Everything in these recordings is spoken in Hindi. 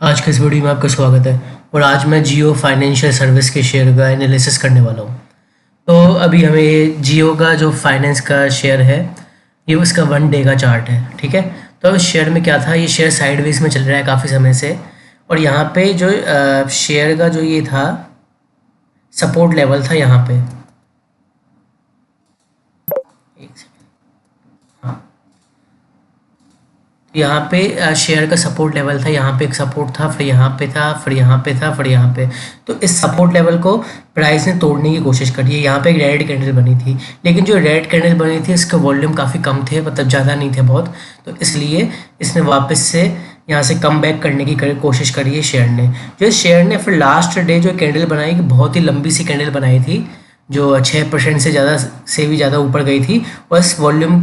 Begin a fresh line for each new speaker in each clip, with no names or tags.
आज के इस वीडियो में आपका स्वागत है। और आज मैं जियो फाइनेंशियल सर्विस के शेयर का एनालिसिस करने वाला हूँ। तो अभी हमें ये जियो का जो फाइनेंस का शेयर है, ये उसका 1 डे का चार्ट है। ठीक है, तो इस शेयर में क्या था, ये शेयर साइडवेज में चल रहा है काफ़ी समय से। और यहाँ पे जो शेयर का जो ये था सपोर्ट लेवल था यहाँ पे, यहाँ पे शेयर का सपोर्ट लेवल था, यहाँ पे एक सपोर्ट था, फिर यहाँ पे था, फिर यहाँ पे था, फिर यहाँ पे। तो इस सपोर्ट लेवल को प्राइस ने तोड़ने की कोशिश करी है। यहाँ पे एक रेड कैंडल बनी थी, लेकिन जो रेड कैंडल बनी थी इसके वॉल्यूम काफ़ी कम थे, मतलब ज़्यादा नहीं थे बहुत। तो इसलिए इसने वापस से यहाँ से कम बैक करने की कोशिश करी है शेयर ने। जो शेयर ने फिर लास्ट डे जो कैंडल बनाई, बहुत ही लंबी सी कैंडल बनाई थी, जो 6% से भी ज़्यादा ऊपर गई थी। और इस वॉल्यूम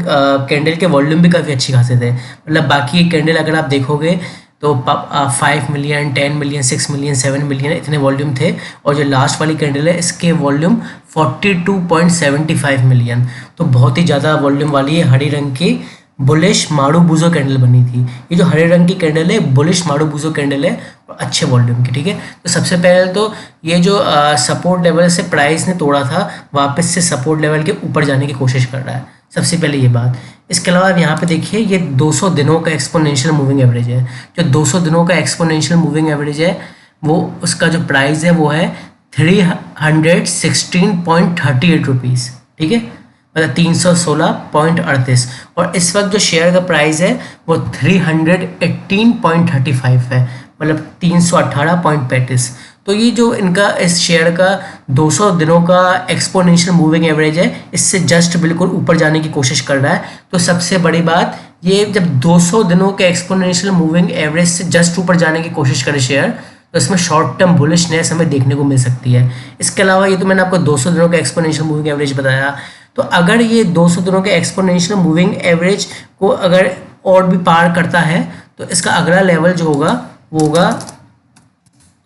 कैंडल के वॉल्यूम भी काफ़ी अच्छी खासे थे। मतलब बाकी कैंडल अगर आप देखोगे तो 5 मिलियन, 10 मिलियन, 6 मिलियन, 7 मिलियन इतने वॉल्यूम थे। और जो लास्ट वाली कैंडल है इसके वॉल्यूम 42.75 मिलियन, तो बहुत ही ज़्यादा वॉल्यूम वाली है। हरी रंग की बुलिश मारुबुजो कैंडल बनी थी। ये जो हरे रंग की कैंडल है बुलिश मारुबुजो कैंडल है और अच्छे वॉल्यूम की। ठीक है, तो सबसे पहले तो ये जो सपोर्ट लेवल से प्राइस ने तोड़ा था, वापस से सपोर्ट लेवल के ऊपर जाने की कोशिश कर रहा है, सबसे पहले ये बात। इसके अलावा यहाँ पे देखिए, ये 200 दिनों का एक्सपोनेंशियल मूविंग एवरेज है। जो 200 दिनों का एक्सपोनेंशियल मूविंग एवरेज है, वो उसका जो प्राइस है वो है 316.38 रुपीज़। ठीक है, मतलब 316.38। और इस वक्त जो शेयर का प्राइस है वो 318.35 है, मतलब 318.35। तो ये जो इनका इस शेयर का 200 दिनों का एक्सपोनेंशियल मूविंग एवरेज है, इससे जस्ट बिल्कुल ऊपर जाने की कोशिश कर रहा है। तो सबसे बड़ी बात, ये जब 200 दिनों के एक्सपोनेंशियल मूविंग एवरेज से जस्ट ऊपर जाने की कोशिश करे शेयर, तो इसमें शॉर्ट टर्म बुलिशनेस हमें देखने को मिल सकती है। इसके अलावा ये तो मैंने आपको 200 दिनों का एक्सपोनेंशियल मूविंग एवरेज बताया। तो अगर ये 200 दिनों के एक्सपोनेंशियल मूविंग एवरेज को अगर और भी पार करता है, तो इसका अगला लेवल जो होगा वो होगा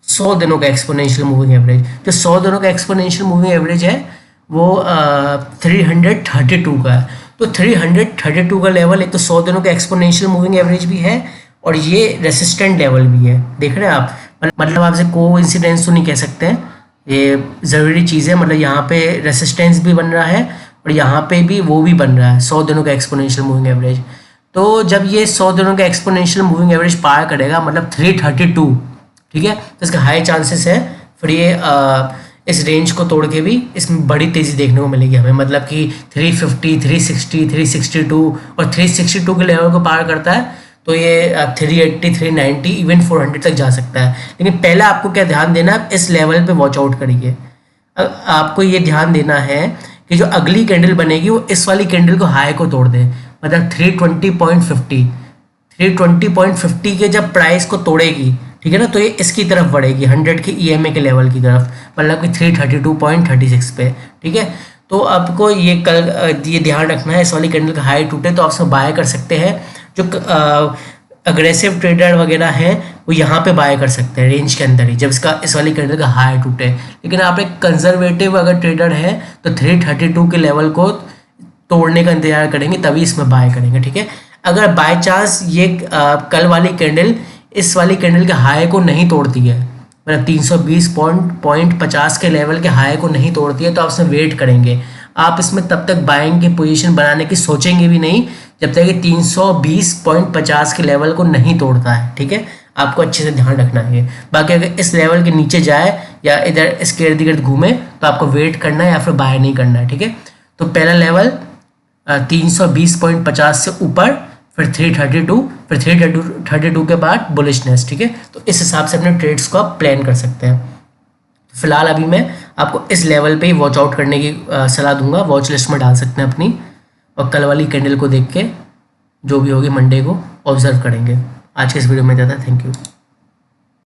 100 दिनों का एक्सपोनेंशियल मूविंग एवरेज। जो 100 दिनों का एक्सपोनेंशियल मूविंग एवरेज है वो 332 का है। तो 332 का लेवल एक तो 100 दिनों का एक्सपोनेंशियल मूविंग एवरेज भी है और ये रेसिस्टेंट लेवल भी है। देख रहे हैं आप, मतलब आपसे कोइंसिडेंस तो नहीं कह सकते हैं, ये ज़रूरी चीज़ है। मतलब यहाँ पे रेसिस्टेंस भी बन रहा है और यहाँ पे भी वो भी बन रहा है, 100 दिनों का एक्सपोनेंशियल मूविंग एवरेज। तो जब ये 100 दिनों का एक्सपोनेंशियल मूविंग एवरेज पार करेगा, मतलब 332, ठीक है, तो इसका हाई चांसेस है फिर ये इस रेंज को तोड़ के भी इसमें बड़ी तेज़ी देखने को मिलेगी हमें। मतलब कि 350, 360, 362 और 362 के लेवल को पार करता है तो ये 380, 390, इवन 400 तक जा सकता है। लेकिन पहले आपको क्या ध्यान देना है, इस लेवल पे वॉच आउट करिए। आपको ये ध्यान देना है कि जो अगली कैंडल बनेगी वो इस वाली कैंडल को हाई को तोड़ दे, मतलब 320.50। 320.50 के जब प्राइस को तोड़ेगी, ठीक है ना, तो ये इसकी तरफ बढ़ेगी 100 के EMA के लेवल की तरफ, मतलब कि 332.36 पे। ठीक है, तो आपको ये ये ध्यान रखना है, इस वाली कैंडल का हाई टूटे तो आप उसमें बाय कर सकते हैं। जो अग्रेसिव ट्रेडर वगैरह हैं वो यहाँ पे बाय कर सकते हैं रेंज के अंदर ही, जब इसका इस वाली कैंडल का हाई टूटे। लेकिन आप एक कंजर्वेटिव अगर ट्रेडर है तो 332 के लेवल को तोड़ने का इंतजार करेंगे, तभी इसमें बाय करेंगे। ठीक है, अगर बाय चांस ये कल वाली कैंडल इस वाली कैंडल के हाई को नहीं तोड़ती है, मतलब 320.50 के लेवल के हाई को नहीं तोड़ती है, तो आप इसमें वेट करेंगे। आप इसमें तब तक बाइंग की पोजीशन बनाने की सोचेंगे भी नहीं जब तक ये 320.50 के लेवल को नहीं तोड़ता है। ठीक है, आपको अच्छे से ध्यान रखना है। बाकी अगर इस लेवल के नीचे जाए या इधर इसके इर्द गिर्द घूमे तो आपको वेट करना है या फिर बाय नहीं करना है। ठीक है, तो पहला लेवल 320.50 से ऊपर, फिर 332, फिर 332 के बाद बुलिशनेस। ठीक है, तो इस हिसाब से अपने ट्रेड्स को आप प्लान कर सकते हैं। फिलहाल अभी मैं आपको इस लेवल पे ही वॉच आउट करने की सलाह दूंगा, वॉच लिस्ट में डाल सकते हैं अपनी, और कल वाली कैंडल को देख के जो भी होगी मंडे को ऑब्जर्व करेंगे। आज के इस वीडियो में ज़्यादा, थैंक यू।